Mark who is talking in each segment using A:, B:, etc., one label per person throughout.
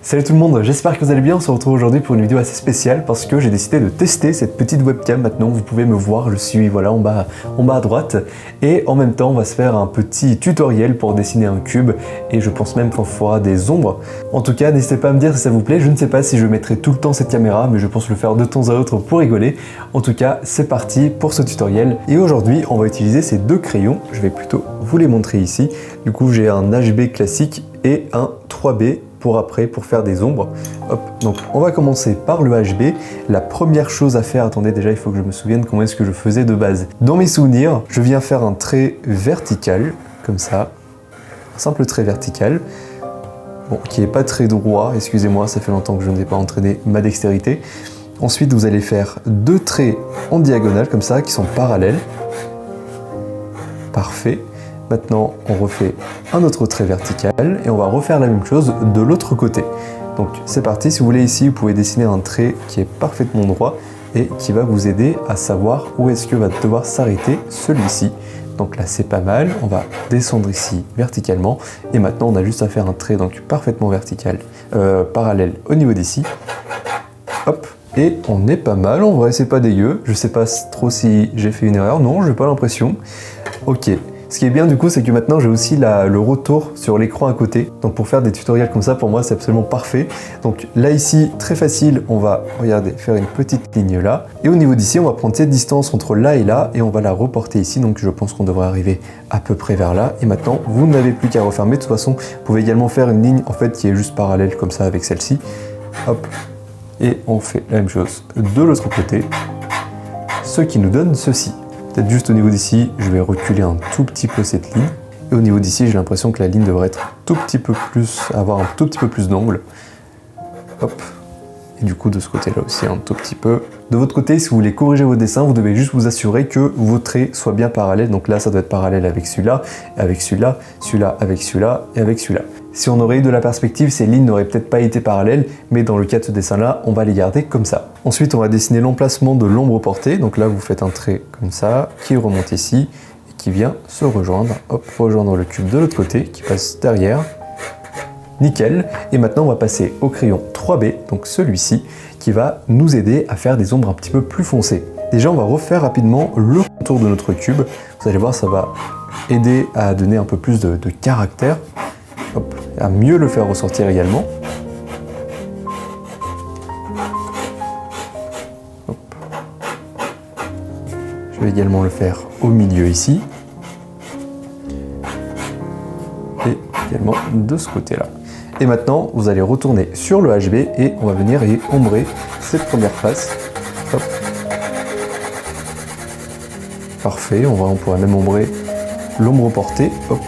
A: Salut tout le monde, j'espère que vous allez bien. On se retrouve aujourd'hui pour une vidéo assez spéciale parce que j'ai décidé de tester cette petite webcam. Maintenant vous pouvez me voir, je suis voilà en bas à droite, et en même temps on va se faire un petit tutoriel pour dessiner un cube, et je pense même qu'on fera des ombres. En tout cas n'hésitez pas à me dire si ça vous plaît. Je ne sais pas si je mettrai tout le temps cette caméra, mais je pense le faire de temps à autre pour rigoler. En tout cas c'est parti pour ce tutoriel, et aujourd'hui on va utiliser ces deux crayons. Je vais plutôt vous les montrer ici. Du coup j'ai un HB classique et un 3B pour faire des ombres. Hop, donc on va commencer par le HB. La première chose à faire, attendez, déjà il faut que je me souvienne comment est-ce que je faisais de base. Dans mes souvenirs, je viens faire un trait vertical, comme ça, un simple trait vertical, bon, qui n'est pas très droit, excusez-moi, ça fait longtemps que je n'ai pas entraîné ma dextérité. Ensuite, vous allez faire deux traits en diagonale, comme ça, qui sont parallèles. Parfait. Maintenant, on refait un autre trait vertical et on va refaire la même chose de l'autre côté. Donc c'est parti, si vous voulez ici, vous pouvez dessiner un trait qui est parfaitement droit et qui va vous aider à savoir où est-ce que va devoir s'arrêter celui-ci. Donc là c'est pas mal, on va descendre ici verticalement et maintenant on a juste à faire un trait donc parfaitement vertical, parallèle au niveau d'ici. Hop, et on est pas mal, en vrai c'est pas dégueu. Je sais pas trop si j'ai fait une erreur, non, j'ai pas l'impression. Ok. Ce qui est bien du coup, c'est que maintenant j'ai aussi le retour sur l'écran à côté. Donc pour faire des tutoriels comme ça, pour moi c'est absolument parfait. Donc là ici, très facile, on va, regardez, faire une petite ligne là. Et au niveau d'ici, on va prendre cette distance entre là et on va la reporter ici. Donc je pense qu'on devrait arriver à peu près vers là. Et maintenant, vous n'avez plus qu'à refermer. De toute façon, vous pouvez également faire une ligne en fait qui est juste parallèle comme ça avec celle-ci. Hop. Et on fait la même chose de l'autre côté. Ce qui nous donne ceci. Peut-être juste au niveau d'ici, je vais reculer un tout petit peu cette ligne. Et au niveau d'ici, j'ai l'impression que la ligne devrait être avoir un tout petit peu plus d'angle. Hop. Et du coup, de ce côté-là aussi, un tout petit peu. De votre côté, si vous voulez corriger vos dessins, vous devez juste vous assurer que vos traits soient bien parallèles. Donc là, ça doit être parallèle avec celui-là, avec celui-là, celui-là avec celui-là et avec celui-là. Si on aurait eu de la perspective, ces lignes n'auraient peut-être pas été parallèles, mais dans le cas de ce dessin-là, on va les garder comme ça. Ensuite, on va dessiner l'emplacement de l'ombre portée. Donc là, vous faites un trait comme ça, qui remonte ici, et qui vient se rejoindre. Hop, rejoindre le cube de l'autre côté, qui passe derrière. Nickel. Et maintenant, on va passer au crayon 3B, donc celui-ci, qui va nous aider à faire des ombres un petit peu plus foncées. Déjà, on va refaire rapidement le contour de notre cube. Vous allez voir, ça va aider à donner un peu plus de caractère. Hop, à mieux le faire ressortir également. Hop. Je vais également le faire au milieu ici. Et également de ce côté-là. Et maintenant, vous allez retourner sur le HB et on va venir y ombrer cette première face. Hop. Parfait, on pourrait même ombrer l'ombre portée. Hop.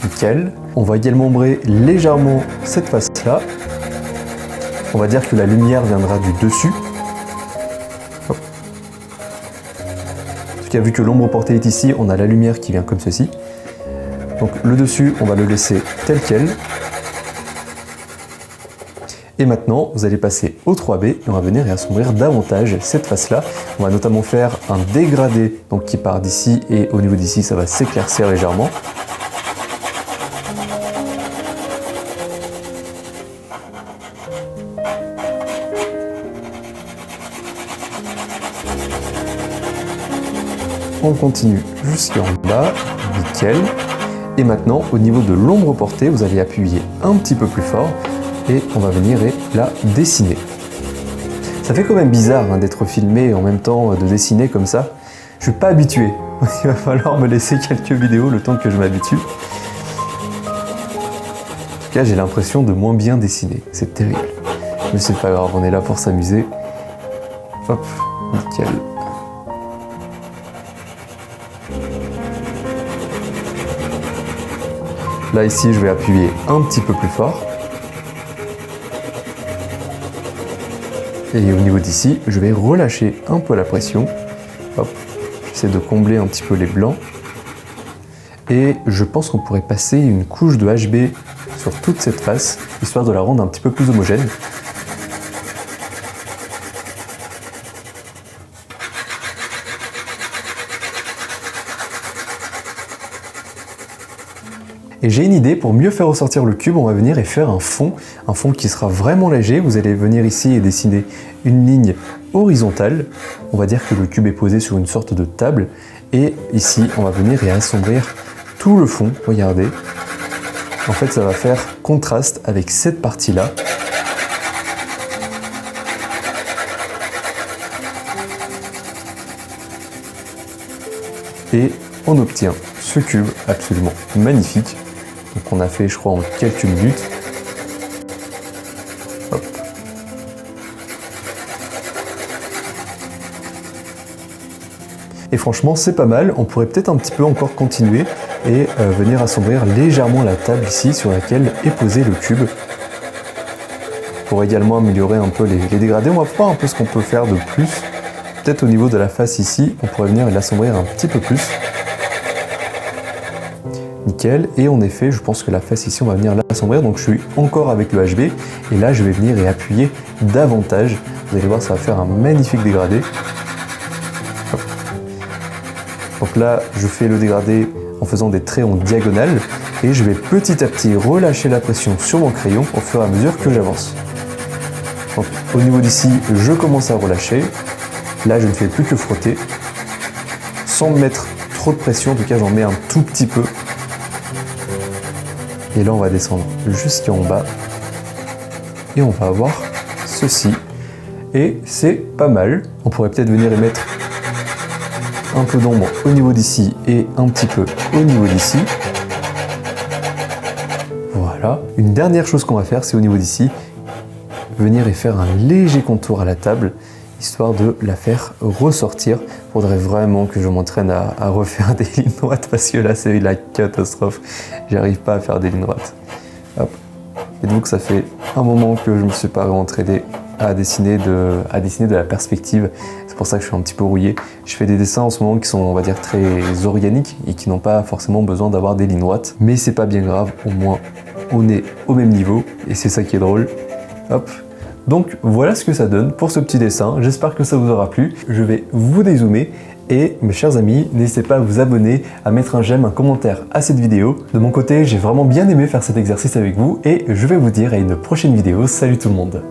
A: Nickel. On va également ombrer légèrement cette face-là. On va dire que la lumière viendra du dessus. Hop. En tout cas, vu que l'ombre portée est ici, on a la lumière qui vient comme ceci. Donc le dessus, on va le laisser tel quel. Et maintenant, vous allez passer au 3B et on va venir et assombrir davantage cette face-là. On va notamment faire un dégradé donc, qui part d'ici, et au niveau d'ici, ça va s'éclaircir légèrement. On continue jusqu'en bas, nickel. Et maintenant, au niveau de l'ombre portée, vous allez appuyer un petit peu plus fort et on va venir et la dessiner. Ça fait quand même bizarre hein, d'être filmé et en même temps de dessiner comme ça. Je suis pas habitué. Il va falloir me laisser quelques vidéos le temps que je m'habitue. En tout cas, j'ai l'impression de moins bien dessiner. C'est terrible. Mais c'est pas grave, on est là pour s'amuser. Hop, nickel. Là ici, je vais appuyer un petit peu plus fort. Et au niveau d'ici, je vais relâcher un peu la pression. Hop, j'essaie de combler un petit peu les blancs. Et je pense qu'on pourrait passer une couche de HB sur toute cette face, histoire de la rendre un petit peu plus homogène. Et j'ai une idée, pour mieux faire ressortir le cube, on va venir et faire un fond qui sera vraiment léger. Vous allez venir ici et dessiner une ligne horizontale. On va dire que le cube est posé sur une sorte de table. Et ici, on va venir et assombrir tout le fond. Regardez. En fait, ça va faire contraste avec cette partie-là. Et on obtient ce cube absolument magnifique. Donc on a fait, je crois, en quelques minutes. Hop. Et franchement, c'est pas mal. On pourrait peut-être un petit peu encore continuer et venir assombrir légèrement la table ici sur laquelle est posé le cube. Pour également améliorer un peu les dégradés, on va voir un peu ce qu'on peut faire de plus. Peut-être au niveau de la face ici, on pourrait venir l'assombrir un petit peu plus. Nickel. Et en effet, je pense que la face ici, on va venir l'assombrir. Donc je suis encore avec le HB. Et là, je vais venir et appuyer davantage. Vous allez voir, ça va faire un magnifique dégradé. Hop. Donc là, je fais le dégradé en faisant des traits en diagonale. Et je vais petit à petit relâcher la pression sur mon crayon au fur et à mesure que j'avance. Donc au niveau d'ici, je commence à relâcher. Là, je ne fais plus que frotter. Sans me mettre trop de pression, en tout cas, j'en mets un tout petit peu. Et là, on va descendre jusqu'en bas. Et on va avoir ceci. Et c'est pas mal. On pourrait peut-être venir y mettre un peu d'ombre au niveau d'ici et un petit peu au niveau d'ici. Voilà. Une dernière chose qu'on va faire, c'est au niveau d'ici, venir et faire un léger contour à la table, histoire de la faire ressortir. Il faudrait vraiment que je m'entraîne à refaire des lignes droites parce que là c'est la catastrophe. J'arrive pas à faire des lignes droites. Hop. Et donc ça fait un moment que je me suis pas entraîné à dessiner de la perspective. C'est pour ça que je suis un petit peu rouillé. Je fais des dessins en ce moment qui sont, on va dire, très organiques et qui n'ont pas forcément besoin d'avoir des lignes droites. Mais c'est pas bien grave, au moins on est au même niveau et c'est ça qui est drôle. Hop. Donc voilà ce que ça donne pour ce petit dessin, j'espère que ça vous aura plu. Je vais vous dézoomer et mes chers amis, n'hésitez pas à vous abonner, à mettre un j'aime, un commentaire à cette vidéo. De mon côté, j'ai vraiment bien aimé faire cet exercice avec vous et je vais vous dire à une prochaine vidéo. Salut tout le monde!